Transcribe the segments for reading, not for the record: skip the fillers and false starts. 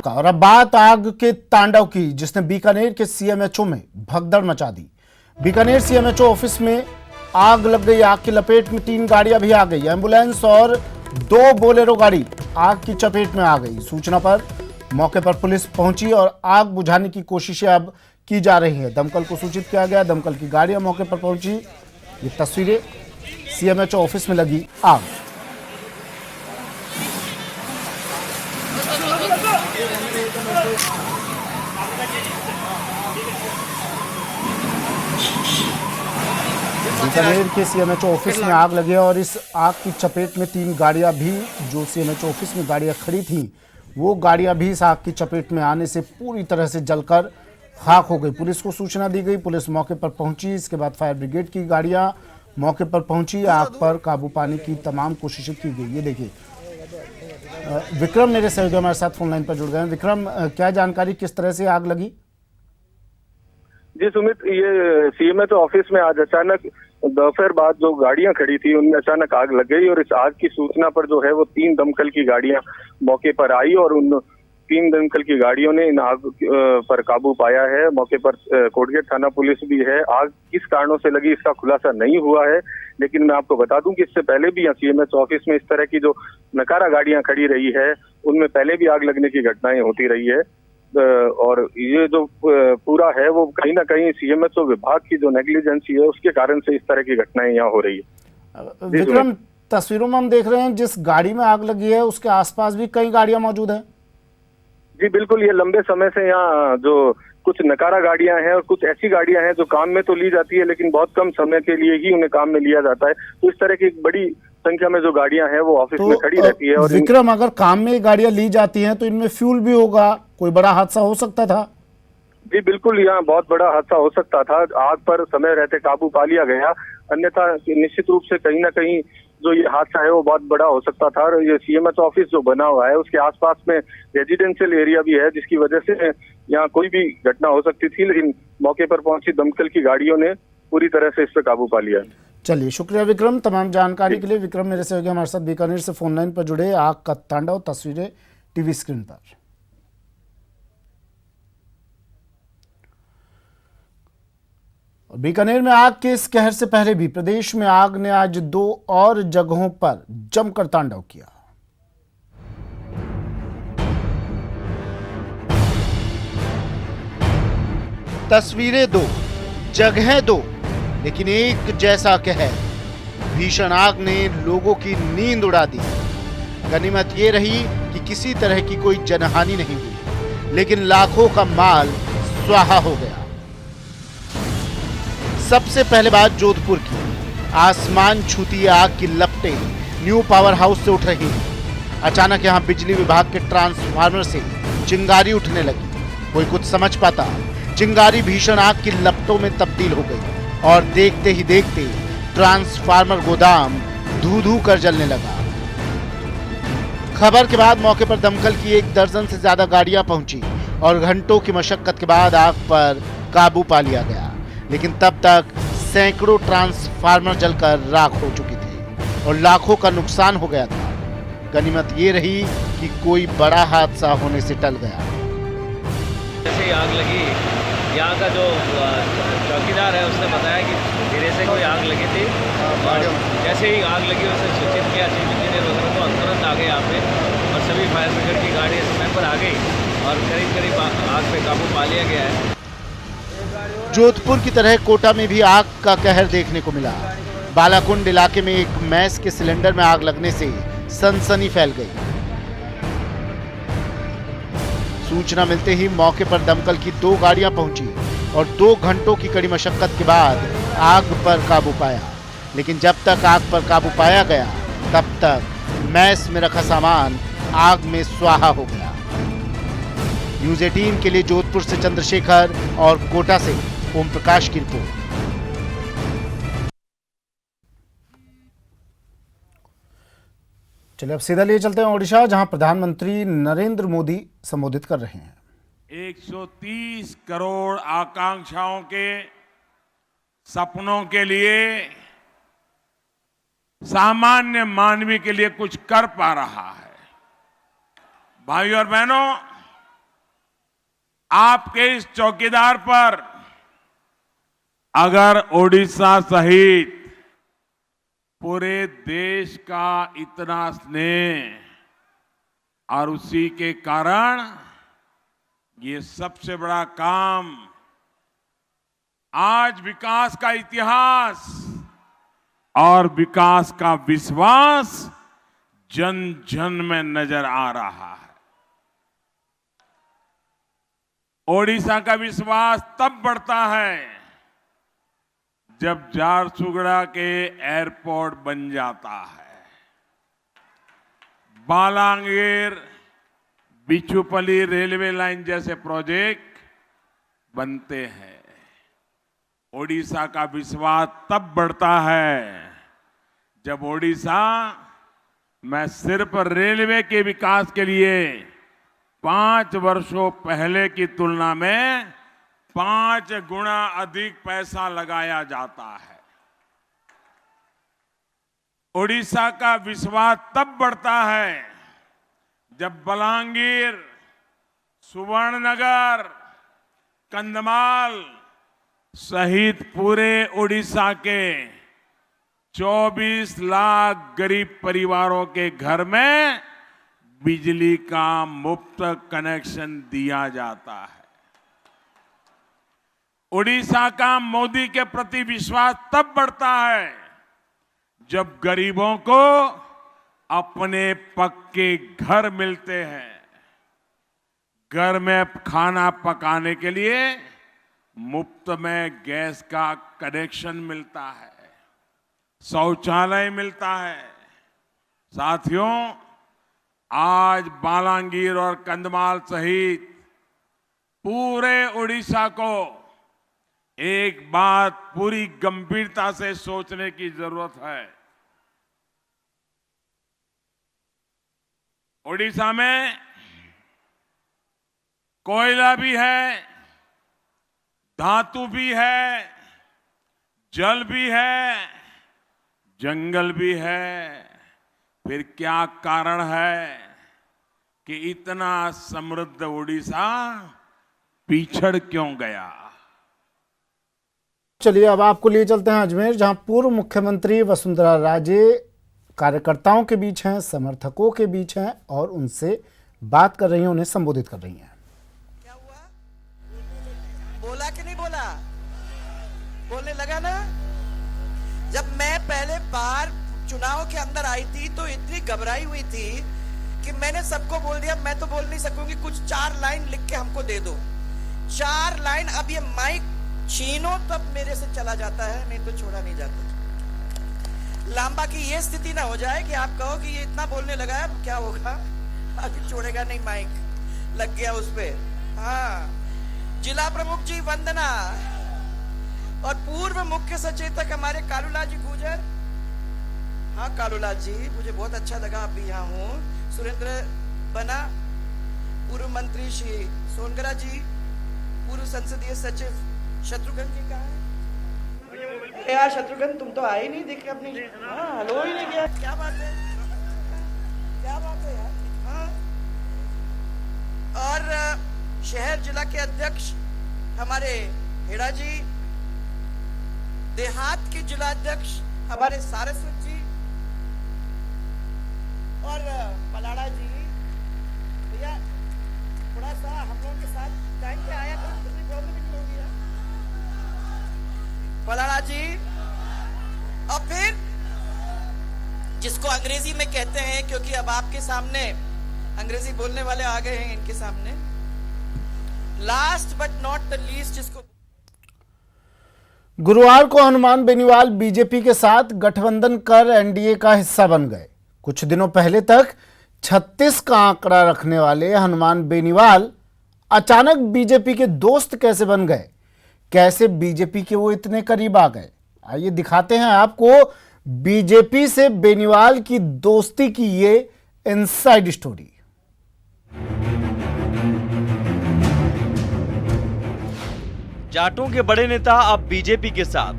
था। और अब बात आग के तांडव की, जिसने बीकानेर के सीएमएचओ में भगदड़ मचा दी। बीकानेर सीएमएचओ ऑफिस में आग लग गई। आग की लपेट में 3 गाड़ियां भी आ गई। एम्बुलेंस और 2 बोलेरो गाड़ी आग की चपेट में आ गई। सूचना पर मौके पर पुलिस पहुंची और आग बुझाने की कोशिशें अब की जा रही है। दमकल को सूचित किया गया। दमकल की गाड़ियां मौके पर पहुंची। ये तस्वीरें सीएमएचओ ऑफिस में लगी आग। बीकानेर के सीएमएचओ ऑफिस में आग लगी और इस आग की चपेट में 3 गाड़ियां भी, जो सीएमएचओ ऑफिस में गाड़ियां खड़ी थी, वो गाड़ियां भी इस आग की चपेट में आने से पूरी तरह से जलकर खाक हो गई। पुलिस को सूचना दी गई। पुलिस मौके पर पहुंची। इसके बाद फायर ब्रिगेड की गाड़ियां मौके पर पहुंची। आग पर काबू पाने की तमाम कोशिशें की गई। ये देखिए विक्रम मेरे सहयोगी हमारे साथ फोन लाइन पर जुड़ गए हैं। विक्रम, क्या जानकारी, किस तरह से आग लगी? जी सुमित, ये सीएमएचओ ऑफिस में आज अचानक दोपहर बाद जो गाड़ियां खड़ी थी उनमें अचानक आग लग गई और इस आग की सूचना पर जो है वो 3 दमकल की गाड़ियां मौके पर आई और उन 3 दमकल की गाड़ियों ने इन आग पर काबू पाया है। मौके पर कोटगेट थाना पुलिस भी है। आग किस कारणों से लगी इसका खुलासा नहीं हुआ है, लेकिन मैं आपको बता दूं कि इससे पहले भी यहाँ सीएमएचओ ऑफिस में इस तरह की जो नकारा गाड़ियां खड़ी रही है उनमें पहले भी आग लगने की घटनाएं होती रही है। और ये जो पूरा है वो कहीं ना कहीं सीएमएचओ विभाग की जो नेग्लिजेंसी है उसके कारण से इस तरह की घटनाएं यहाँ हो रही है। विक्रम, तस्वीरों में हम देख रहे हैं जिस गाड़ी में आग लगी है उसके आसपास भी कई गाड़ियां मौजूद हैं। जी बिल्कुल, ये लंबे समय से यहाँ जो कुछ नकारा गाड़ियां हैं और कुछ ऐसी गाड़ियां हैं जो काम में तो ली जाती है लेकिन बहुत कम समय के लिए ही उन्हें काम में लिया जाता है। तो इस तरह की बड़ी संख्या में जो गाड़ियां हैं वो ऑफिस में खड़ी रहती है। और विक्रम, अगर काम में गाड़ियां ली जाती हैं तो इनमें फ्यूल भी होगा, कोई बड़ा हादसा हो सकता था? जी बिल्कुल, यहाँ बहुत बड़ा हादसा हो सकता था। आग पर समय रहते काबू पा लिया गया, अन्यथा निश्चित रूप से कहीं ना कहीं जो ये हादसा है वो बहुत बड़ा हो सकता था। और ये सीएमएचओ ऑफिस जो बना हुआ है उसके आसपास में रेजिडेंशियल एरिया भी है, जिसकी वजह से यहाँ कोई भी घटना हो सकती थी, लेकिन मौके पर पहुंची दमकल की गाड़ियों ने पूरी तरह से इस पर काबू पा लिया। चलिए, शुक्रिया विक्रम तमाम जानकारी के लिए। विक्रम मेरे सहयोगी हमारे साथ बीकानेर से फोन लाइन पर जुड़े। आग का तांडव, तस्वीरें टीवी स्क्रीन पर। बीकानेर में आग के इस कहर से पहले भी प्रदेश में आग ने आज 2 और जगहों पर जमकर तांडव किया। तस्वीरें 2, जगहें 2, लेकिन एक जैसा कहर। भीषण आग ने लोगों की नींद उड़ा दी। गनीमत ये रही कि किसी तरह की कोई जनहानि नहीं हुई, लेकिन लाखों का माल स्वाहा हो गया। सबसे पहले बात जोधपुर की। आसमान छूती आग की लपटें न्यू पावर हाउस से उठ रही हैं। अचानक यहां बिजली विभाग के ट्रांसफार्मर से चिंगारी उठने लगी। कोई कुछ समझ पाता, चिंगारी भीषण आग की लपटों में तब्दील हो गई और देखते ही देखते ट्रांसफार्मर गोदाम धू धू कर जलने लगा। खबर के बाद मौके पर दमकल की 1 दर्जन से ज्यादा गाड़ियां पहुंची और घंटों की मशक्कत के बाद आग पर काबू पा लिया गया। लेकिन तब तक सैकड़ों ट्रांसफार्मर जलकर राख हो चुके थे और लाखों का नुकसान हो गया था। गनीमत ये रही कि कोई बड़ा हादसा होने से टल गया। जैसे ही आग लगी, यहाँ का जो चौकीदार है उसने बताया कि धीरे से कोई आग लगी थी और जैसे ही आग लगी उसने सूचित किया चीफ इंजीनियर वगैरह को, तुरंत आ गए यहाँ पे और सभी फायर ब्रिगेड की गाड़ी समय पर आ गई और करीब करीब आग पे काबू पा लिया गया है। जोधपुर की तरह कोटा में भी आग का कहर देखने को मिला। बालाकुंड इलाके में एक मैस के सिलेंडर में आग लगने से सनसनी फैल गई। सूचना मिलते ही मौके पर दमकल की 2 गाड़ियां पहुंची और 2 घंटों की कड़ी मशक्कत के बाद आग पर काबू पाया। लेकिन जब तक आग पर काबू पाया गया तब तक मैस में रखा सामान आग में स्वाहा हो गया। न्यूज़ 18 के लिए जोधपुर से चंद्रशेखर और कोटा से ओम प्रकाश की रिपोर्ट। चलिए अब सीधा लिए चलते हैं ओडिशा, जहां प्रधानमंत्री नरेंद्र मोदी संबोधित कर रहे हैं। 130 करोड़ आकांक्षाओं के सपनों के लिए सामान्य मानवी के लिए कुछ कर पा रहा है। भाइयों और बहनों, आपके इस चौकीदार पर अगर ओडिशा सहित पूरे देश का इतना स्नेह और उसी के कारण ये सबसे बड़ा काम आज विकास का इतिहास और विकास का विश्वास जन जन में नजर आ रहा है। ओडिशा का विश्वास तब बढ़ता है जब झारसुगुड़ा के एयरपोर्ट बन जाता है, बालांगीर बिचुपली रेलवे लाइन जैसे प्रोजेक्ट बनते हैं। ओडिशा का विश्वास तब बढ़ता है जब ओडिशा में सिर्फ रेलवे के विकास के लिए 5 वर्षों पहले की तुलना में 5 गुना अधिक पैसा लगाया जाता है। ओडिशा का विश्वास तब बढ़ता है जब बलांगीर, सुवर्णनगर, कंधमाल सहित पूरे ओडिशा के 24 लाख गरीब परिवारों के घर में बिजली का मुफ्त कनेक्शन दिया जाता है। ओडिशा का मोदी के प्रति विश्वास तब बढ़ता है जब गरीबों को अपने पक्के घर मिलते हैं, घर में खाना पकाने के लिए मुफ्त में गैस का कनेक्शन मिलता है, शौचालय मिलता है। साथियों, आज बालांगीर और कंधमाल सहित पूरे ओडिशा को एक बात पूरी गंभीरता से सोचने की जरूरत है। ओडिशा में कोयला भी है, धातु भी है, जल भी है, जंगल भी है। फिर क्या कारण है कि इतना समृद्ध ओडिशा पिछड़ क्यों गया? चलिए अब आपको लिए चलते हैं अजमेर, जहां पूर्व मुख्यमंत्री वसुंधरा राजे कार्यकर्ताओं के बीच हैं, समर्थकों के बीच हैं और उनसे बात कर रही हैं, उन्हें संबोधित कर रही हैं। क्या हुआ? बोला कि नहीं बोला? बोलने लगा ना। जब मैं पहले बार चुनाव के अंदर आई थी तो इतनी घबराई हुई थी कि मैंने सबको बोल दिया मैं तो बोल नहीं सकूंगी, कुछ 4 लाइन लिख के हमको दे दो। 4 लाइन। अब ये माइक छीनो तब मेरे से चला जाता है, नहीं तो छोड़ा नहीं जाता। लांबा की ये स्थिति ना हो जाए कि आप कहो कि ये इतना बोलने लगा है, क्या होगा? अभी छोड़ेगा नहीं, माइक लग गया उस पे। हाँ, जिला प्रमुख जी वंदना और पूर्व मुख्य सचेतक हमारे कालूलाल जी गुजर। हाँ कालूलाल जी, मुझे बहुत अच्छा लगा आप भी यहाँ हूँ। सुरेंद्र बना, पूर्व मंत्री श्री सोनगरा जी, पूर्व संसदीय सचिव शत्रुघ्न जी कहाँ है? यार शत्रुघ्न, तुम तो आए नहीं, देखे अपनी। हाँ, हेलो ही नहीं किया। क्या बात है, क्या बात है यार। हाँ, और शहर जिला के अध्यक्ष हमारे हेड़ा जी, देहात के जिला अध्यक्ष हमारे सारस्वत जी और पलाड़ा जी। भैया थोड़ा सा हम लोगों के साथ टाइम पे आया तो प्रॉब्लम नहीं होगी। पलाड़ा जी, और फिर जिसको अंग्रेजी में कहते हैं, क्योंकि अब आपके सामने अंग्रेजी बोलने वाले आ गए हैं इनके सामने, last but not the least, जिसको गुरुवार को हनुमान बेनीवाल बीजेपी के साथ गठबंधन कर एनडीए का हिस्सा बन गए। कुछ दिनों पहले तक 36 का आंकड़ा रखने वाले हनुमान बेनीवाल अचानक बीजेपी के दोस्त कैसे बन गए? कैसे बीजेपी के वो इतने करीब आ गए? आइए दिखाते हैं आपको बीजेपी से बेनीवाल की दोस्ती की ये इनसाइड स्टोरी। जाटों के बड़े नेता अब बीजेपी के साथ।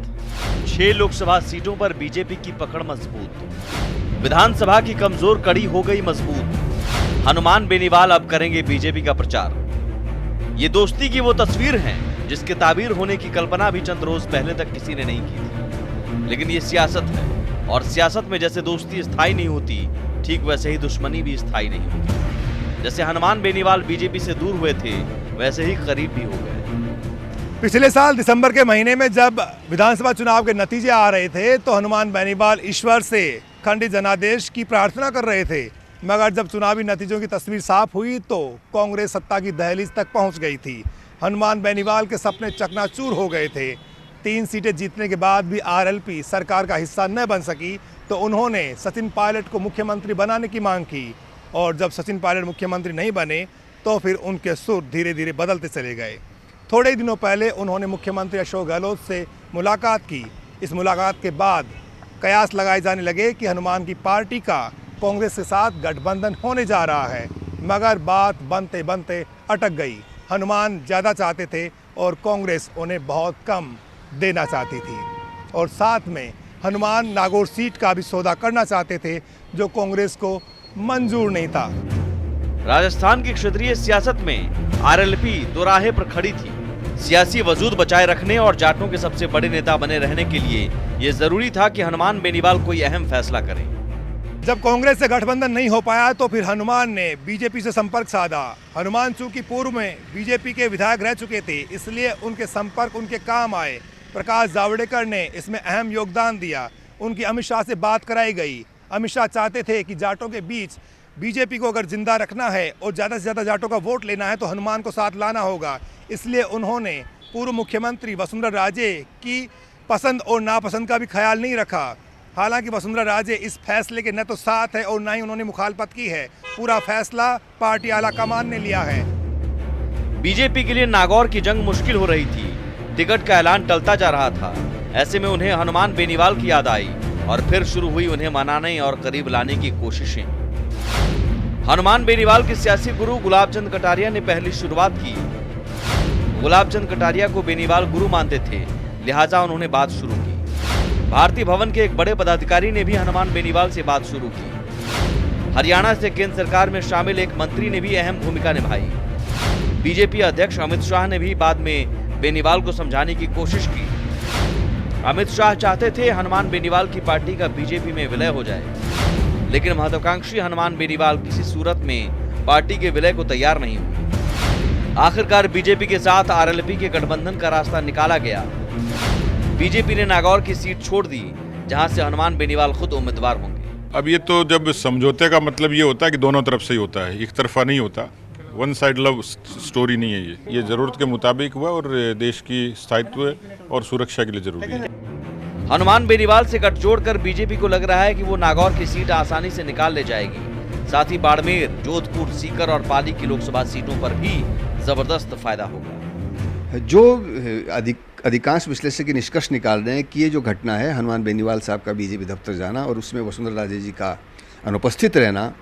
6 लोकसभा सीटों पर बीजेपी की पकड़ मजबूत। विधानसभा की कमजोर कड़ी हो गई मजबूत। हनुमान बेनीवाल अब करेंगे बीजेपी का प्रचार। ये दोस्ती की वो तस्वीर है जिसके ताबीर होने की कल्पना भी चंद रोज पहले तक किसी ने नहीं की थी। लेकिन ये सियासत है, और सियासत में जैसे दोस्ती स्थायी नहीं होती, ठीक वैसे ही दुश्मनी भी स्थायी नहीं होती। जैसे हनुमान बेनीवाल बीजेपी से दूर हुए थे, वैसे ही करीब भी हो गए। पिछले साल दिसंबर के महीने में जब विधानसभा चुनाव के नतीजे आ रहे थे तो हनुमान बेनीवाल ईश्वर से खंडित जनादेश की प्रार्थना कर रहे थे, मगर जब चुनावी नतीजों की तस्वीर साफ हुई तो कांग्रेस सत्ता की दहलीज तक पहुंच गई थी। हनुमान बेनीवाल के सपने चकनाचूर हो गए थे। 3 सीटें जीतने के बाद भी आरएलपी सरकार का हिस्सा न बन सकी तो उन्होंने सचिन पायलट को मुख्यमंत्री बनाने की मांग की, और जब सचिन पायलट मुख्यमंत्री नहीं बने तो फिर उनके सुर धीरे धीरे बदलते चले गए। थोड़े दिनों पहले उन्होंने मुख्यमंत्री अशोक गहलोत से मुलाकात की। इस मुलाकात के बाद कयास लगाए जाने लगे कि हनुमान की पार्टी का कांग्रेस के साथ गठबंधन होने जा रहा है, मगर बात बनते बनते अटक गई। हनुमान ज़्यादा चाहते थे और कांग्रेस उन्हें बहुत कम देना चाहती थी, और साथ में हनुमान नागौर सीट का भी सौदा करना चाहते थे जो कांग्रेस को मंजूर नहीं था। राजस्थान की क्षेत्रीय सियासत में आरएलपी दोराहे पर खड़ी थी। सियासी वजूद बचाए रखने और जाटों के सबसे बड़े नेता बने रहने के लिए यह जरूरी था कि हनुमान बेनीवाल कोई अहम फैसला करें। जब कांग्रेस से गठबंधन नहीं हो पाया तो फिर हनुमान ने बीजेपी से संपर्क साधा। हनुमान चूंकि पूर्व में बीजेपी के विधायक रह चुके थे, इसलिए उनके संपर्क उनके काम आए। प्रकाश जावड़ेकर ने इसमें अहम योगदान दिया। उनकी अमित शाह से बात कराई गई। अमित शाह चाहते थे कि जाटों के बीच बीजेपी को अगर जिंदा रखना है और ज़्यादा से ज़्यादा जाटों का वोट लेना है तो हनुमान को साथ लाना होगा। इसलिए उन्होंने पूर्व मुख्यमंत्री वसुंधरा राजे की पसंद और नापसंद का भी ख्याल नहीं रखा। हालांकि वसुंधरा राजे इस फैसले के न तो साथ है और न ही उन्होंने मुखालफत की है। पूरा फैसला पार्टी आला कमान ने लिया है। बीजेपी के लिए नागौर की जंग मुश्किल हो रही थी। टिकट का ऐलान टलता जा रहा था। ऐसे में उन्हें हनुमान बेनीवाल की याद आई और फिर शुरू हुई उन्हें मनाने और करीब लाने की कोशिशें। हनुमान बेनीवाल के सियासी गुरु गुलाबचंद कटारिया ने पहली शुरुआत की। गुलाबचंद कटारिया को बेनीवाल गुरु मानते थे, लिहाजा उन्होंने बात शुरू की। भारतीय भवन के एक बड़े पदाधिकारी ने भी हनुमान बेनीवाल से बात शुरू की। हरियाणा से केंद्र सरकार में शामिल एक मंत्री ने भी अहम भूमिका निभाई। बीजेपी अध्यक्ष अमित शाह ने भी बाद में बेनीवाल को समझाने की कोशिश की। अमित शाह चाहते थे हनुमान बेनीवाल की पार्टी का बीजेपी में विलय हो जाए, लेकिन महत्वाकांक्षी हनुमान बेनीवाल किसी सूरत में पार्टी के विलय को तैयार नहीं हुई। आखिरकार बीजेपी के साथ आरएलपी के गठबंधन का रास्ता निकाला गया। बीजेपी ने नागौर की सीट छोड़ दी, जहां से हनुमान बेनीवाल खुद उम्मीदवार होंगे। अब ये तो जब समझौते का मतलब ये होता है कि दोनों तरफ से ही होता है, एक तरफा नहीं होता। वन साइड लव स्टोरी नहीं है ये जरूरत के मुताबिक हुआ और देश की स्थायित्व और सुरक्षा के लिए जरूरी है। हनुमान बेनीवाल से गठजोड़ कर बीजेपी को लग रहा है कि वो नागौर की सीट आसानी से निकाल ले जाएगी। साथ ही बाड़मेर, जोधपुर, सीकर और पाली की लोकसभा सीटों पर भी जबरदस्त फायदा होगा। जो अधिकांश विश्लेषक के निष्कर्ष निकाल रहे हैं कि ये जो घटना है हनुमान बेनीवाल साहब का बीजेपी दफ्तर जाना और उसमें वसुंधरा राजे जी का अनुपस्थित रहना,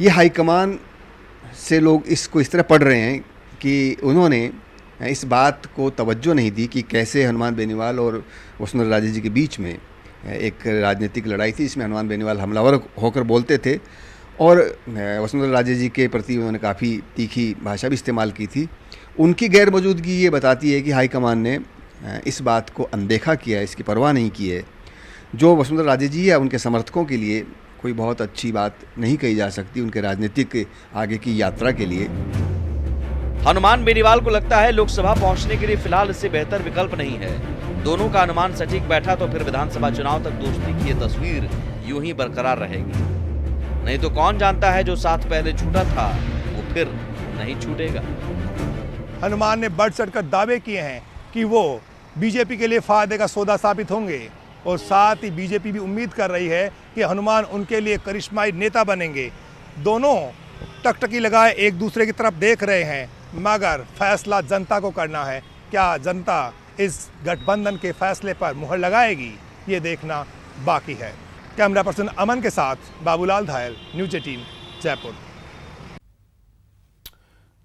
ये हाईकमान से लोग इसको इस तरह पढ़ रहे हैं कि उन्होंने इस बात को तवज्जो नहीं दी कि कैसे हनुमान बेनीवाल और वसुंधरा राजे जी के बीच में एक राजनीतिक लड़ाई थी, इसमें हनुमान बेनीवाल हमलावर होकर बोलते थे और वसुंधरा राजे जी के प्रति उन्होंने काफ़ी तीखी भाषा भी इस्तेमाल की थी। उनकी गैर मौजूदगी ये बताती है कि हाईकमान ने इस बात को अनदेखा किया, इसकी परवाह नहीं की है, जो वसुंधरा राजे जी या उनके समर्थकों के लिए कोई बहुत अच्छी बात नहीं कही जा सकती उनके राजनीतिक आगे की यात्रा के लिए। हनुमान बेनीवाल को लगता है लोकसभा पहुंचने के लिए फिलहाल इससे बेहतर विकल्प नहीं है। दोनों का अनुमान सटीक बैठा तो फिर विधानसभा चुनाव तक दोस्ती की ये तस्वीर यूं ही बरकरार रहेगी। नहीं तो कौन जानता है जो साथ पहले छूटा था वो फिर नहीं छूटेगा। हनुमान ने बढ़ चढ़कर दावे किए हैं कि वो बीजेपी के लिए फायदे का सौदा साबित होंगे और साथ ही बीजेपी भी उम्मीद कर रही है कि हनुमान उनके लिए करिश्माई नेता बनेंगे। दोनों टकटकी लगाए एक दूसरे की तरफ देख रहे हैं, मगर फैसला जनता को करना है। क्या जनता इस गठबंधन के फैसले पर मुहर लगाएगी, ये देखना बाकी है। कैमरा पर्सन अमन के साथ बाबूलाल धायल, न्यूज 18 जयपुर।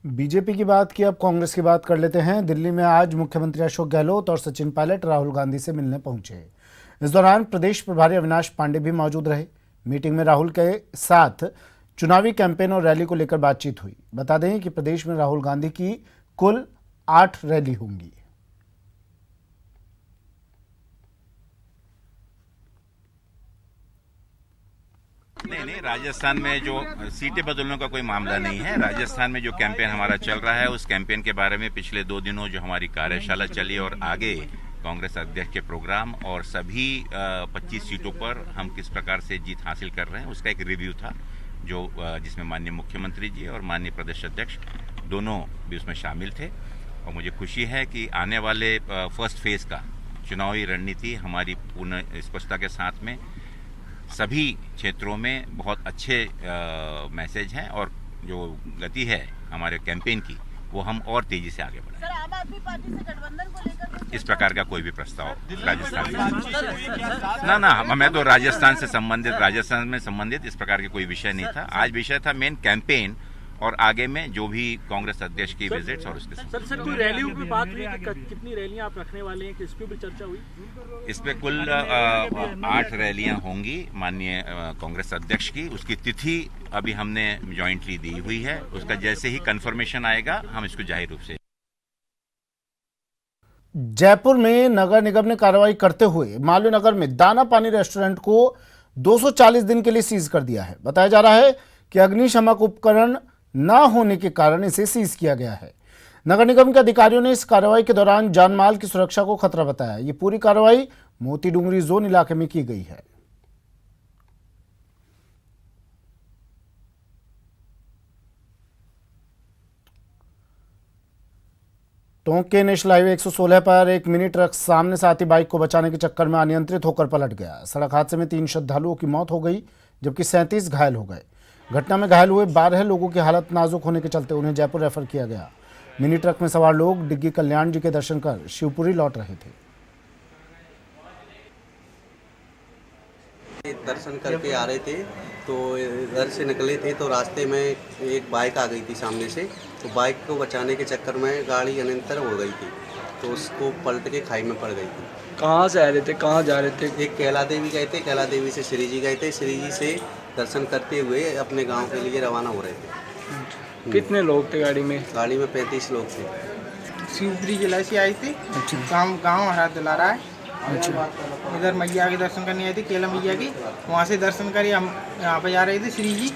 बीजेपी की बात की, अब कांग्रेस की बात कर लेते हैं। दिल्ली में आज मुख्यमंत्री अशोक गहलोत और सचिन पायलट राहुल गांधी से मिलने पहुंचे। इस दौरान प्रदेश प्रभारी अविनाश पांडे भी मौजूद रहे। मीटिंग में राहुल के साथ चुनावी कैंपेन और रैली को लेकर बातचीत हुई। बता दें कि प्रदेश में राहुल गांधी की कुल 8 रैली होंगी। नहीं, राजस्थान में जो सीटें बदलने का कोई मामला नहीं है। राजस्थान में जो कैंपेन हमारा चल रहा है, उस कैंपेन के बारे में पिछले 2 दिनों जो हमारी कार्यशाला चली और आगे कांग्रेस अध्यक्ष के प्रोग्राम और सभी 25 सीटों पर हम किस प्रकार से जीत हासिल कर रहे हैं, उसका एक रिव्यू था जो जिसमें माननीय मुख्यमंत्री जी और माननीय प्रदेश अध्यक्ष दोनों भी उसमें शामिल थे। और मुझे खुशी है कि आने वाले फर्स्ट फेज का चुनावी रणनीति हमारी पूर्ण स्पष्टता के साथ में सभी क्षेत्रों में बहुत अच्छे मैसेज हैं और जो गति है हमारे कैंपेन की वो हम और तेजी से आगे बढ़ाएं। सर, आम आदमी पार्टी से गठबंधन को लेकर इस प्रकार का कोई भी प्रस्ताव राजस्थान में ना मैं तो राजस्थान में संबंधित इस प्रकार के कोई विषय नहीं था। आज विषय था मेन कैंपेन और आगे में जो भी कांग्रेस अध्यक्ष की विजिट्स और उसके सर कोई रैलियों की बात हुई कि कितनी रैलियां आप रखने वाले हैं, इस पे भी चर्चा हुई? इस पे कुल 8 रैलियां होंगी माननीय कांग्रेस अध्यक्ष की। उसकी तिथि अभी हमने जॉइंटली दी हुई है, उसका जैसे ही कंफर्मेशन आएगा हम इसको जाहिर रूप से। जयपुर में नगर निगम ने कार्रवाई करते हुए मालवीय नगर में दाना पानी रेस्टोरेंट को 240 दिन के लिए सीज कर दिया है। बताया जा रहा है कि अग्निशमक उपकरण न होने के कारण इसे सीज किया गया है। नगर निगम के अधिकारियों ने इस कार्रवाई के दौरान जानमाल की सुरक्षा को खतरा बताया। ये पूरी कार्रवाई मोती डूंगरी जोन इलाके में की गई है। टोंक के नेशनल हाईवे 116 पर एक मिनी ट्रक सामने से आती बाइक को बचाने के चक्कर में अनियंत्रित होकर पलट गया। सड़क हादसे में 3 श्रद्धालुओं की मौत हो गई जबकि 37 घायल हो गए। घटना में घायल हुए 12 लोगों की हालत नाजुक होने के चलते उन्हें जयपुर रेफर किया गया। मिनी ट्रक में सवार लोग डिग्गी कल्याण जी के दर्शन कर शिवपुरी लौट रहे थे। दर्शन करके आ रहे थे तो घर से निकले थे तो रास्ते में एक बाइक आ गई थी सामने से, तो बाइक को बचाने के चक्कर में गाड़ी अनियंत्रित हो गई थी तो उसको पलट के खाई में पड़ गई थी। कहाँ से आ रहे थे, कहाँ जा रहे थे? एक कैला देवी गए थे, कैला देवी से श्री जी गए थे, श्री जी से दर्शन करते हुए अपने गांव के लिए रवाना हो रहे थे। कितने लोग थे गाड़ी में? गाड़ी में 35 लोग थे। शिवपुरी जिला से आई थी। गाँव हरा दिला रहा है। इधर मैया के दर्शन करने आई थी, केला मैया की, वहाँ से दर्शन करी हम यहाँ पे जा रहे थे श्री जी।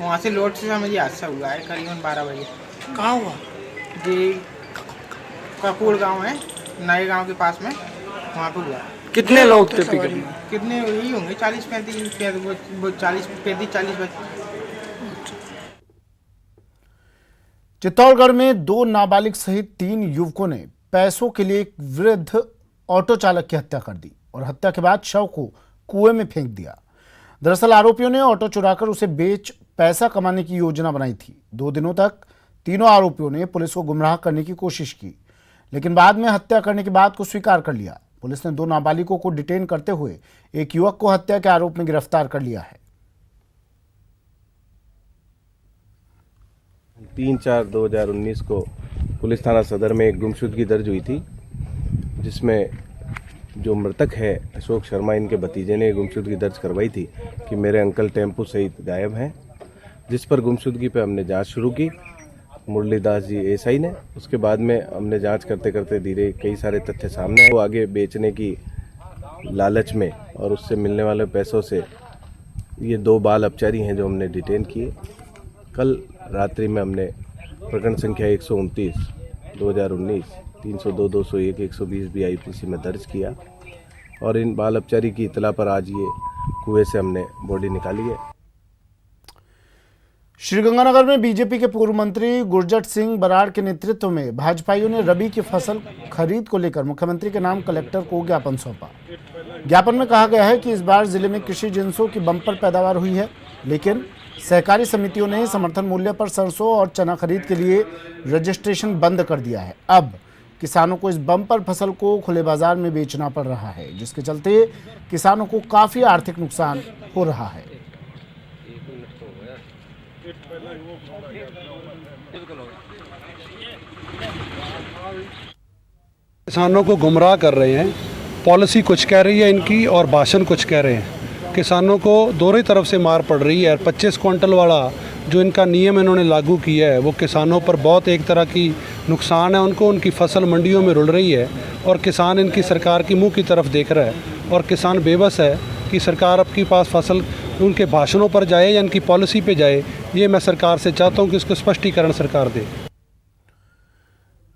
वहाँ से लौट से मुझे हादसा हुआ है करीबन 12 बजे। कहाँ हुआ? ये कपूर गांव है, नए गांव के पास में, वहाँ पे हुआ। कितने लोग थे पिकअप में? कितने यही होंगे 40-35 बजे। चित्तौड़गढ़ में 2 नाबालिग सहित 3 युवकों ने पैसों के लिए एक वृद्ध ऑटो चालक की हत्या कर दी और हत्या के बाद शव को कुएं में फेंक दिया। दरअसल आरोपियों ने ऑटो चुराकर उसे बेच पैसा कमाने की योजना बनाई थी। 2 दिनों तक तीनों आरोपियों ने पुलिस को गुमराह करने की कोशिश की, लेकिन बाद में हत्या करने की बात को स्वीकार कर लिया। पुलिस ने 2 नाबालिगों को डिटेन करते हुए एक युवक को हत्या के आरोप में गिरफ्तार कर लिया है। 3/4/2019 को पुलिस थाना सदर में एक गुमशुदगी दर्ज हुई थी, जिसमें जो मृतक है अशोक शर्मा, इनके भतीजे ने गुमशुदगी दर्ज करवाई थी कि मेरे अंकल टेम्पो सहित गायब हैं, जिस पर गुमशुदगी पे हमने जांच शुरू की मुरलीदास जी एसआई ने। उसके बाद में हमने जांच करते करते धीरे कई सारे तथ्य सामने आए। वो आगे बेचने की लालच में और उससे मिलने वाले पैसों से ये 2 बाल अपचारी हैं जो हमने डिटेन किए। कल रात्रि में हमने प्रकरण संख्या 129/2019, 302/201, 120 BIPC में दर्ज किया और इन बाल अपचारी की इतला पर आज ये कुएं से हमने बॉडी निकाली है। श्रीगंगानगर में बीजेपी के पूर्व मंत्री गुरजट सिंह बराड़ के नेतृत्व में भाजपाइयों ने रबी की फसल खरीद को लेकर मुख्यमंत्री के नाम कलेक्टर को ज्ञापन सौंपा। ज्ञापन में कहा गया है कि इस बार जिले में कृषि जिंसों की बम्पर पैदावार हुई है, लेकिन सहकारी समितियों ने समर्थन मूल्य पर सरसों और चना खरीद के लिए रजिस्ट्रेशन बंद कर दिया है। अब किसानों को इस बम्पर फसल को खुले बाजार में बेचना पड़ रहा है, जिसके चलते किसानों को काफी आर्थिक नुकसान हो रहा है। किसानों को गुमराह कर रहे हैं। पॉलिसी कुछ कह रही है इनकी और भाषण कुछ कह रहे हैं। किसानों को दोनों तरफ से मार पड़ रही है। 25 क्विंटल वाला जो इनका नियम इन्होंने लागू किया है वो किसानों पर बहुत एक तरह की नुकसान है उनको, उनकी फसल मंडियों में रुल रही है और किसान इनकी सरकार की मुंह की तरफ देख रहा है और किसान बेबस है कि सरकार आपके पास फसल उनके भाषणों पर जाए या इनकी पॉलिसी पे जाए। ये मैं सरकार से चाहता हूँ कि इसको स्पष्टीकरण सरकार दे।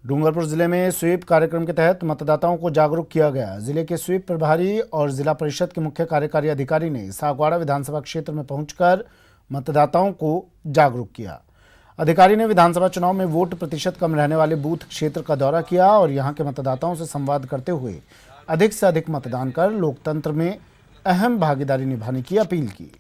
डूंगरपुर जिले में स्वीप कार्यक्रम के तहत मतदाताओं को जागरूक किया गया। जिले के स्वीप प्रभारी और जिला परिषद के मुख्य कार्यकारी अधिकारी ने सागवाड़ा विधानसभा क्षेत्र में पहुंचकर मतदाताओं को जागरूक किया। अधिकारी ने विधानसभा चुनाव में वोट प्रतिशत कम रहने वाले बूथ क्षेत्र का दौरा किया और यहां के मतदाताओं से संवाद करते हुए अधिक से अधिक मतदान कर लोकतंत्र में अहम भागीदारी निभाने की अपील की।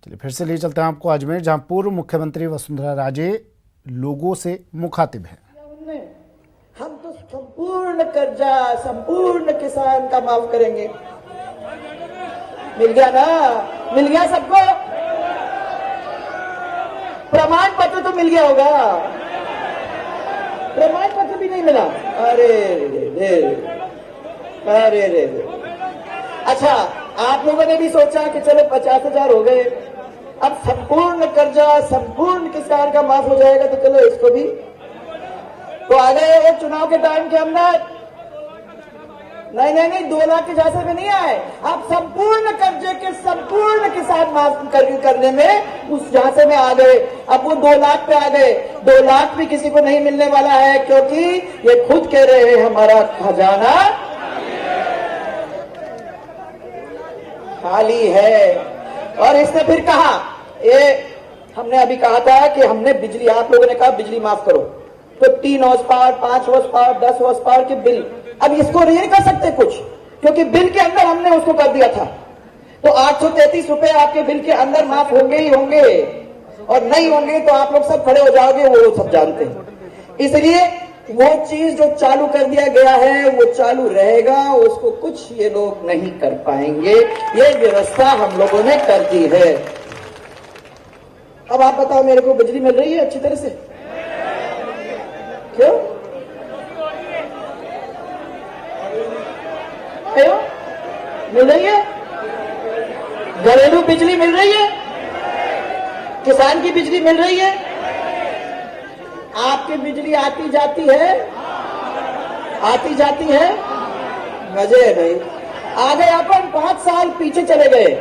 चलिए फिर से ले चलते हैं आपको अजमेर, जहां पूर्व मुख्यमंत्री वसुंधरा राजे लोगों से मुखातिब हैं। हम तो संपूर्ण कर्जा संपूर्ण किसान का माफ करेंगे। मिल गया ना, मिल गया सबको, प्रमाण पत्र तो मिल गया होगा, प्रमाण पत्र भी नहीं मिला। अरे रे अरे रे। अच्छा, आप लोगों ने भी सोचा कि चलो 50,000 हो गए, अब संपूर्ण कर्जा संपूर्ण किसान का माफ हो जाएगा तो चलो इसको भी तो आ गए वो चुनाव के टाइम के अंदर। नहीं 2 लाख के झांसे में नहीं आए, आप संपूर्ण कर्जे के संपूर्ण किसान माफ करने में उस झांसे में आ गए। अब वो 2 लाख पे आ गए। 2 लाख भी किसी को नहीं मिलने वाला है, क्योंकि ये खुद कह रहे हैं हमारा खजाना खाली है। और इसने फिर कहा, ये हमने अभी कहा था कि हमने बिजली, आप लोगों ने कहा बिजली माफ करो, तो 3 horse power 5 horse power 10 horse power के बिल, अब इसको नहीं कर सकते कुछ, क्योंकि बिल के अंदर हमने उसको कर दिया था। तो 833 रुपए आपके बिल के अंदर माफ होंगे ही होंगे, और नहीं होंगे तो आप लोग सब खड़े हो जाओगे, वो सब जानते हैं। इसलिए वो चीज जो चालू कर दिया गया है वो चालू रहेगा, उसको कुछ ये लोग नहीं कर पाएंगे। ये व्यवस्था हम लोगों ने कर दी है। अब आप बताओ, मेरे को बिजली मिल रही है अच्छी तरह से? क्यों मिल रही है? घरेलू बिजली मिल रही है, किसान की बिजली मिल रही है, आपकी बिजली आती जाती है, आती जाती है, मजे है भाई। आगे अपन 5 साल पीछे चले गए,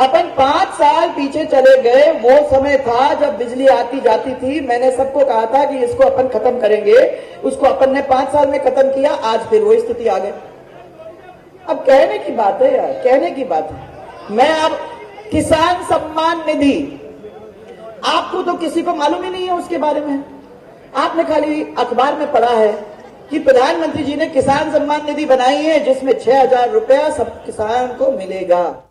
अपन 5 साल पीछे चले गए। वो समय था जब बिजली आती जाती थी, मैंने सबको कहा था कि इसको अपन खत्म करेंगे, उसको अपन ने 5 साल में खत्म किया। आज फिर वो स्थिति आ गई। अब कहने की बात है यार, कहने की बात है। मैं अब किसान सम्मान निधि, आपको तो किसी को मालूम ही नहीं है उसके बारे में, आपने खाली अखबार में पढ़ा है कि प्रधानमंत्री जी ने किसान सम्मान निधि बनाई है, जिसमें 6,000 रुपया सब किसान को मिलेगा।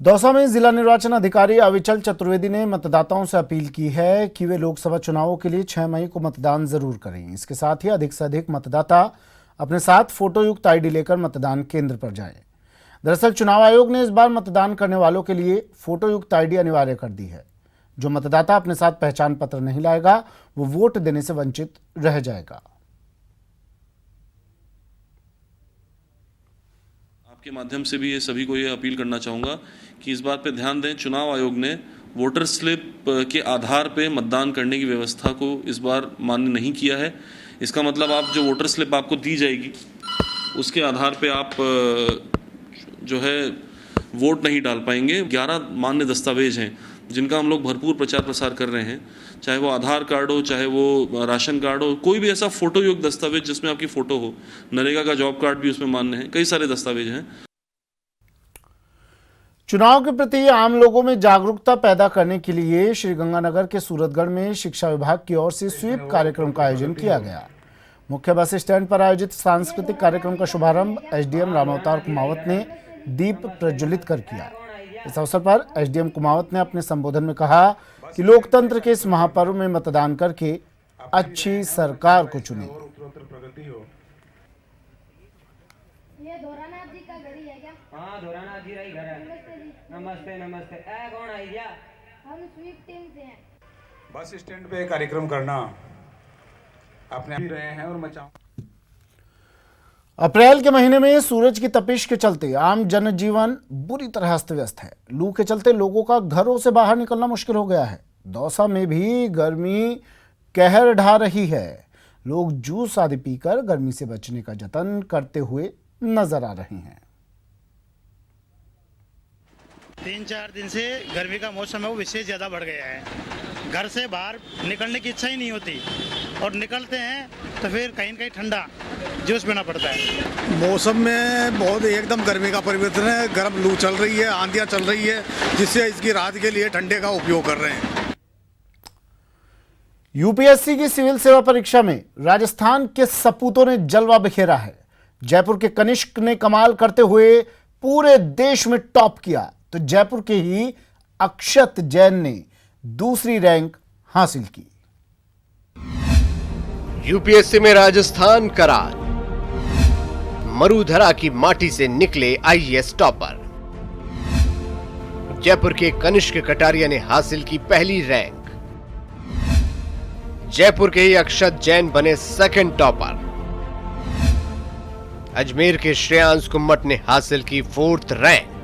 दौसा में जिला निर्वाचन अधिकारी अविचल चतुर्वेदी ने मतदाताओं से अपील की है कि वे लोकसभा चुनावों के लिए 6 मई को मतदान जरूर करें। इसके साथ ही अधिक से अधिक मतदाता अपने साथ फोटो युक्त आईडी लेकर मतदान केंद्र पर जाएं। दरअसल चुनाव आयोग ने इस बार मतदान करने वालों के लिए फोटो युक्त आईडी अनिवार्य कर दी है। जो मतदाता अपने साथ पहचान पत्र नहीं लाएगा वो वोट देने से वंचित रह जाएगा। आपके माध्यम से भी ये सभी को ये अपील करना चाहूँगा कि इस बात पे ध्यान दें, चुनाव आयोग ने वोटर स्लिप के आधार पे मतदान करने की व्यवस्था को इस बार मान्य नहीं किया है। इसका मतलब आप जो वोटर स्लिप आपको दी जाएगी उसके आधार पे आप जो है वोट नहीं डाल पाएंगे। 11 मान्य दस्तावेज हैं जिनका हम लोग भरपूर प्रचार प्रसार कर रहे हैं, चाहे वो आधार कार्ड हो, चाहे वो राशन कार्ड हो, कोई भी ऐसा फोटो युक्त दस्तावेज जिसमें आपकी फोटो हो, नरेगा का जॉब कार्ड भी उसमें मान्य है, कई सारे दस्तावेज हैं। चुनाव के प्रति आम लोगों में जागरूकता पैदा करने के लिए श्रीगंगानगर के सूरतगढ़ में शिक्षा विभाग की ओर से स्वीप कार्यक्रम का आयोजन किया गया। मुख्य बस स्टैंड पर आयोजित सांस्कृतिक कार्यक्रम का शुभारंभ एसडीएम रामावतार कुमावत ने दीप प्रज्वलित कर किया। इस अवसर पर एसडीएम कुमावत ने अपने संबोधन में कहा कि लोकतंत्र के इस महापर्व में मतदान करके अच्छी सरकार को चुने। ये धोरानाथ जी का घर ही है क्या? हाँ, धोरानाथ जी का ही घर है। नमस्ते नमस्ते। कौन आई क्या? हम स्वीप टीम से हैं। बस स्टैंड पे कार्यक्रम करना अपने आप ही रहे हैं और मैं चाहूँ अप्रैल के महीने में सूरज की तपिश के चलते आम जनजीवन बुरी तरह अस्त व्यस्त है। लू के चलते लोगों का घरों से बाहर निकलना मुश्किल हो गया है। दौसा में भी गर्मी कहर ढा रही है। लोग जूस आदि पीकर गर्मी से बचने का जतन करते हुए नजर आ रहे हैं। 3-4 दिन से गर्मी का मौसम है वो विशेष ज़्यादा बढ़ गया है। घर से बाहर निकलने की इच्छा ही नहीं होती और निकलते हैं तो फिर कहीं न कहीं ठंडा जूस पीना पड़ता है। मौसम में बहुत एकदम गर्मी का परिवर्तन है। गर्म लू चल रही है, आंधियाँ चल रही है, जिससे इसकी राहत के लिए ठंडे का उपयोग कर रहे हैं। यूपीएससी की सिविल सेवा परीक्षा में राजस्थान के सपूतों ने जलवा बिखेरा है। जयपुर के कनिष्क ने कमाल करते हुए पूरे देश में टॉप किया, तो जयपुर के ही अक्षत जैन ने दूसरी रैंक हासिल की। यूपीएससी में राजस्थान का राज, मरुधरा की माटी से निकले आईएएस टॉपर। जयपुर के कनिष्क कटारिया ने हासिल की पहली रैंक। जयपुर के ही अक्षत जैन बने सेकंड टॉपर। अजमेर के श्रेयांश कुम्मट ने हासिल की 4th रैंक।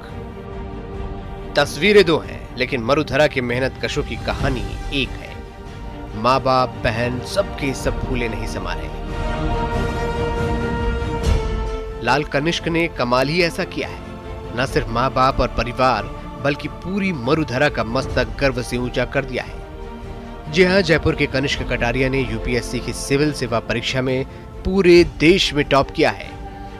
तस्वीरें दो हैं, लेकिन मरुधरा के मेहनत कशों की कहानी एक है। माँ बाप, बहन, सबके सब भूले नहीं समारे। लाल कनिष्क ने कमाल ही ऐसा किया है। न सिर्फ माँ बाप और परिवार बल्कि पूरी मरुधरा का मस्तक गर्व से ऊंचा कर दिया है। जी हां, जयपुर के कनिष्क कटारिया ने यूपीएससी की सिविल सेवा परीक्षा में पूरे देश में टॉप किया है।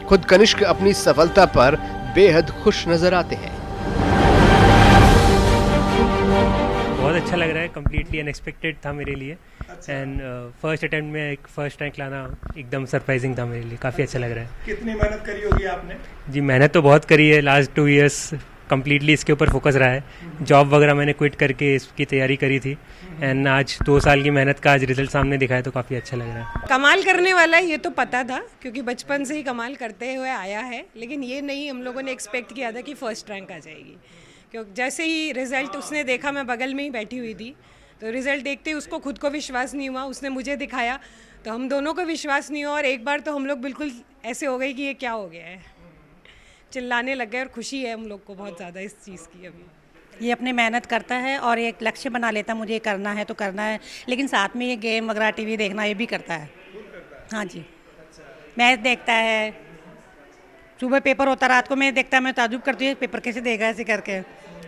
खुद कनिष्क अपनी सफलता पर बेहद खुश नजर आते हैं। बहुत अच्छा लग रहा है, कम्प्लीटली अनएक्सपेक्टेड था मेरे लिए एंड फर्स्ट अटेम्प्ट में एक फर्स्ट रैंक लाना एकदम सरप्राइजिंग था मेरे लिए। काफ़ी अच्छा लग रहा है। कितनी मेहनत करी होगी आपने? जी, मेहनत तो बहुत करी है। लास्ट 2 इयर्स कम्प्लीटली इसके ऊपर फोकस रहा है। जॉब वगैरह मैंने क्विट करके इसकी तैयारी करी थी एंड आज 2 साल की मेहनत का आज रिजल्ट सामने दिखा है, तो काफ़ी अच्छा लग रहा है। कमाल करने वाला है ये तो पता था, क्योंकि बचपन से ही कमाल करते हुए आया है, लेकिन ये नहीं हम लोगों ने एक्सपेक्ट किया था कि फर्स्ट रैंक आ जाएगी। क्योंकि जैसे ही रिजल्ट उसने देखा, मैं बगल में ही बैठी हुई थी, तो रिजल्ट देखते ही उसको खुद को विश्वास नहीं हुआ, उसने मुझे दिखाया तो हम दोनों को विश्वास नहीं हुआ और एक बार तो हम लोग बिल्कुल ऐसे हो गए कि ये क्या हो गया है, चिल्लाने लग गए। और खुशी है हम लोग को बहुत ज़्यादा इस चीज़ की। अभी ये अपनी मेहनत करता है और एक लक्ष्य बना लेता है, मुझे ये करना है तो करना है, लेकिन साथ में ये गेम वगैरह टीवी देखना ये भी करता है। हाँ जी, मैच देखता है, सुबह पेपर होता, रात को मैं देखता है, मैं ताजुब करती हूँ पेपर कैसे देगा ऐसे करके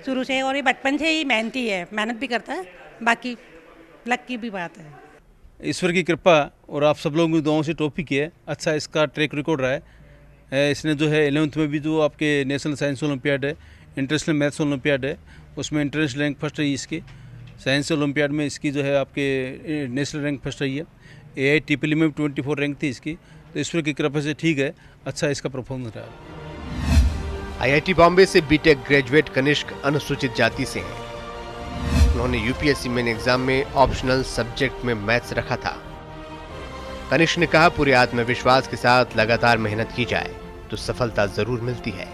शुरू से। और ये बचपन से ही मेहनती है, मेहनत भी करता है, बाकी लक की भी बात है। ईश्वर की कृपा और आप सब लोगों की दुआओं से टॉप किया है। अच्छा इसका ट्रैक रिकॉर्ड रहा है। इसने जो है 11th में भी जो आपके नेशनल साइंस ओलंपियाड है, इंटरनेशनल मैथ्स ओलंपियाड है, उसमें इंटरनेशनल रैंक फर्स्ट रही इसकी। साइंस ओलंपियाड में इसकी जो है आपके नेशनल रैंक फर्स्ट रही है। AITPL में 24 रैंक थी इसकी, तो ईश्वर की कृपा से ठीक है, अच्छा इसका परफॉर्मेंस रहा। IIT बॉम्बे से बीटेक ग्रेजुएट कनिष्क अनुसूचित जाति से हैं। उन्होंने यूपीएससी मेन एग्जाम में ऑप्शनल सब्जेक्ट में मैथ्स रखा था। कनिष्क ने कहा, पूरे आत्मविश्वास के साथ लगातार मेहनत की जाए तो सफलता जरूर मिलती है।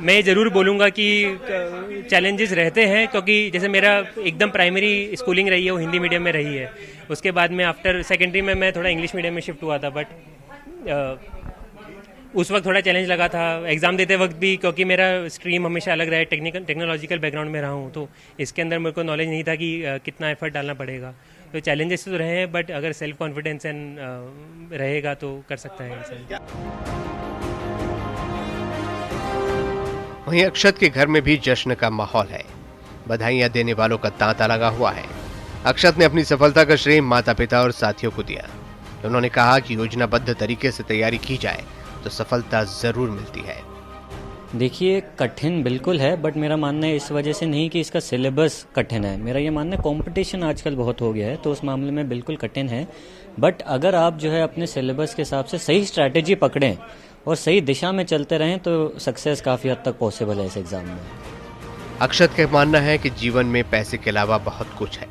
मैं ज़रूर बोलूँगा कि चैलेंजेस रहते हैं, क्योंकि जैसे मेरा एकदम प्राइमरी स्कूलिंग रही है वो हिंदी मीडियम में रही है। उसके बाद में आफ्टर सेकेंडरी में मैं थोड़ा इंग्लिश मीडियम में शिफ्ट हुआ था, बट उस वक्त थोड़ा चैलेंज लगा था एग्ज़ाम देते वक्त भी, क्योंकि मेरा स्ट्रीम हमेशा अलग रहा है, टेक्नोलॉजिकल बैकग्राउंड में रहा हूँ, तो इसके अंदर मेरे को नॉलेज नहीं था कि कितना एफर्ट डालना पड़ेगा। तो चैलेंजेस तो रहे हैं, बट अगर सेल्फ कॉन्फिडेंस एंड रहेगा तो कर सकता है इंसान। वहीं अक्षत के घर में भी जश्न का माहौल है। बधाइयां देने वालों का तांता लगा हुआ है। अक्षत ने अपनी सफलता का श्रेय माता पिता और साथियों को दिया। उन्होंने कहा कि योजनाबद्ध तरीके से तैयारी की जाए तो सफलता जरूर मिलती है। देखिए, कठिन बिल्कुल है, बट मेरा मानना है इस वजह से नहीं कि इसका सिलेबस कठिन है। मेरा ये मानना है कंपटीशन आजकल बहुत हो गया है, तो उस मामले में बिल्कुल कठिन है। बट अगर आप जो है अपने सिलेबस के हिसाब से सही स्ट्रैटेजी पकड़ें और सही दिशा में चलते रहें तो सक्सेस काफ़ी हद तक पॉसिबल है इस एग्ज़ाम में। अक्षत का मानना है कि जीवन में पैसे के अलावा बहुत कुछ है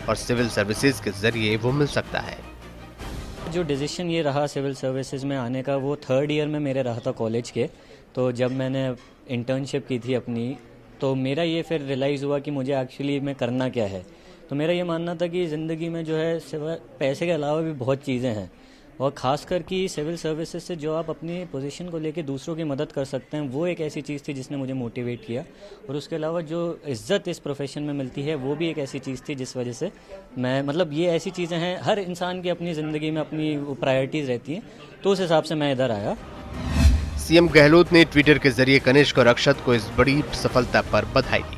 और सिविल सर्विसेज के जरिए वो मिल सकता है। जो डिसीजन ये रहा सिविल सर्विसेज में आने का, वो 3rd ईयर में मेरे रहा था कॉलेज के। तो जब मैंने इंटर्नशिप की थी अपनी, तो मेरा ये फिर रियलाइज़ हुआ कि मुझे एक्चुअली में करना क्या है। तो मेरा ये मानना था कि ज़िंदगी में जो है सिवाय पैसे के अलावा भी बहुत चीज़ें हैं, और ख़ासकर कि सिविल सर्विसेज से जो आप अपनी पोजीशन को लेके दूसरों की मदद कर सकते हैं, वो एक ऐसी चीज़ थी जिसने मुझे मोटिवेट किया। और उसके अलावा जो इज़्ज़त इस प्रोफेशन में मिलती है वो भी एक ऐसी चीज़ थी जिस वजह से मैं, मतलब ये ऐसी चीज़ें हैं, हर इंसान की अपनी ज़िंदगी में अपनी प्रायोरिटीज़ रहती हैं, तो उस हिसाब से मैं इधर आया। सीएम गहलोत ने ट्विटर के जरिए कनिष्क और अक्षत को इस बड़ी सफलता पर बधाई दी।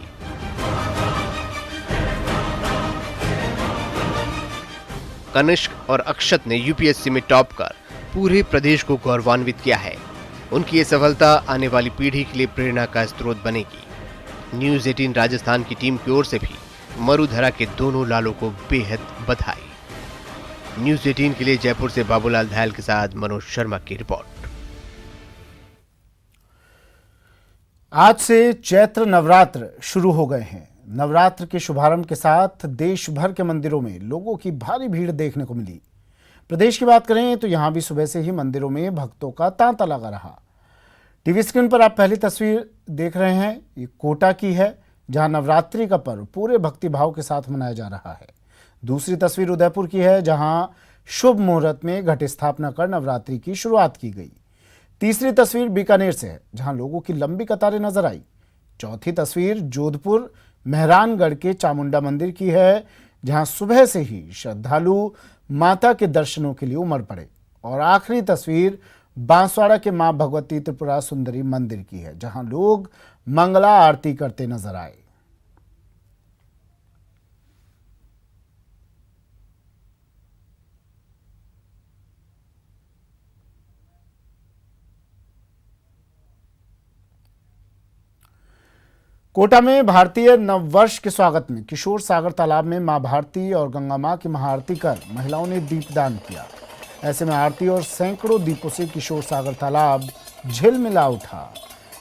कनिष्क और अक्षत ने यूपीएससी में टॉप कर पूरे प्रदेश को गौरवान्वित किया है। उनकी ये सफलता आने वाली पीढ़ी के लिए प्रेरणा का स्रोत बनेगी। न्यूज़ 18 राजस्थान की टीम की ओर से भी मरुधरा के दोनों लालों को बेहद बधाई। न्यूज़ 18 के लिए जयपुर से बाबूलाल धायल के साथ मनोज शर्मा की रिपोर्ट। आज से चैत्र नवरात्र शुरू हो गए हैं। नवरात्र के शुभारंभ के साथ देश भर के मंदिरों में लोगों की भारी भीड़ देखने को मिली। प्रदेश की बात करें तो यहां भी सुबह से ही मंदिरों में भक्तों का तांता लगा रहा। टीवी स्क्रीन पर आप पहली तस्वीर देख रहे हैं, ये कोटा की है, जहां नवरात्रि का पर्व पूरे भक्तिभाव के साथ मनाया जा रहा है। दूसरी तस्वीर उदयपुर की है, जहां शुभ मुहूर्त में घट स्थापना कर नवरात्रि की शुरुआत की गई। तीसरी तस्वीर बीकानेर से है, जहां लोगों की लंबी कतारें नजर आई। चौथी तस्वीर जोधपुर मेहरानगढ़ के चामुंडा मंदिर की है, जहां सुबह से ही श्रद्धालु माता के दर्शनों के लिए उमड़ पड़े। और आखिरी तस्वीर बांसवाड़ा के मां भगवती त्रिपुरा सुंदरी मंदिर की है, जहां लोग मंगला आरती करते नजर आए। कोटा में भारतीय नववर्ष के स्वागत में किशोर सागर तालाब में मां भारती और गंगा मां की महाआरती कर महिलाओं ने दीपदान किया। ऐसे में आरती और सैकड़ों दीपों से किशोर सागर तालाब झिलमिला उठा।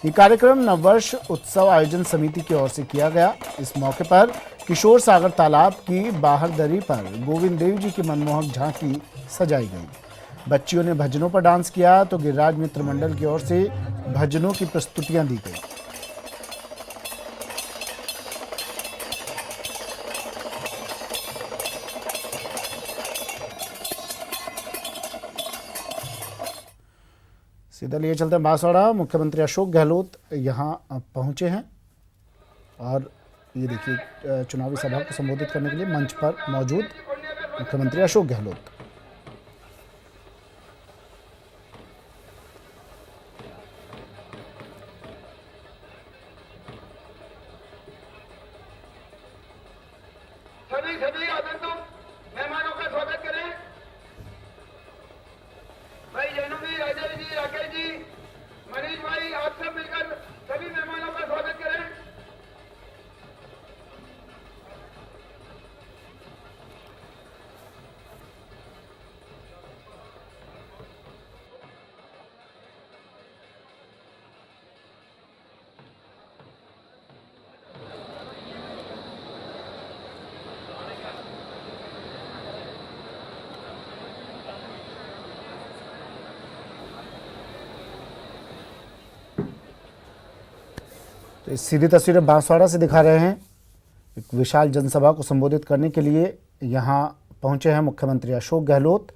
ये कार्यक्रम नववर्ष उत्सव आयोजन समिति की ओर से किया गया। इस मौके पर किशोर सागर तालाब की बाहरदरी पर गोविंद देव जी की मनमोहक झांकी सजाई गई। बच्चियों ने भजनों पर डांस किया तो गिरिराज मित्र मंडल की ओर से भजनों की प्रस्तुतियां दी गई। सीधा लिए चलते हैं बांसवाड़ा। मुख्यमंत्री अशोक गहलोत यहाँ पहुँचे हैं और ये देखिए चुनावी सभा को संबोधित करने के लिए मंच पर मौजूद मुख्यमंत्री अशोक गहलोत। सभी आगंतुक मेहमानों का स्वागत करें। भाई जैनुभी, राजेश जी, राकेश जी, मनीष भाई, आप सब मिलकर सभी मेहमानों का स्वागत करें। तो इस सीधी तस्वीरें बांसवाड़ा से दिखा रहे हैं। एक विशाल जनसभा को संबोधित करने के लिए यहाँ पहुंचे हैं मुख्यमंत्री अशोक गहलोत,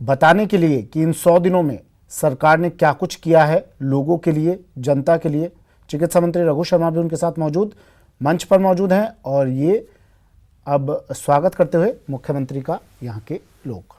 बताने के लिए कि इन 100 दिनों में सरकार ने क्या कुछ किया है लोगों के लिए, जनता के लिए। चिकित्सा मंत्री रघु शर्मा भी उनके साथ मौजूद मंच पर मौजूद हैं और ये अब स्वागत करते हुए मुख्यमंत्री का यहाँ के लोग।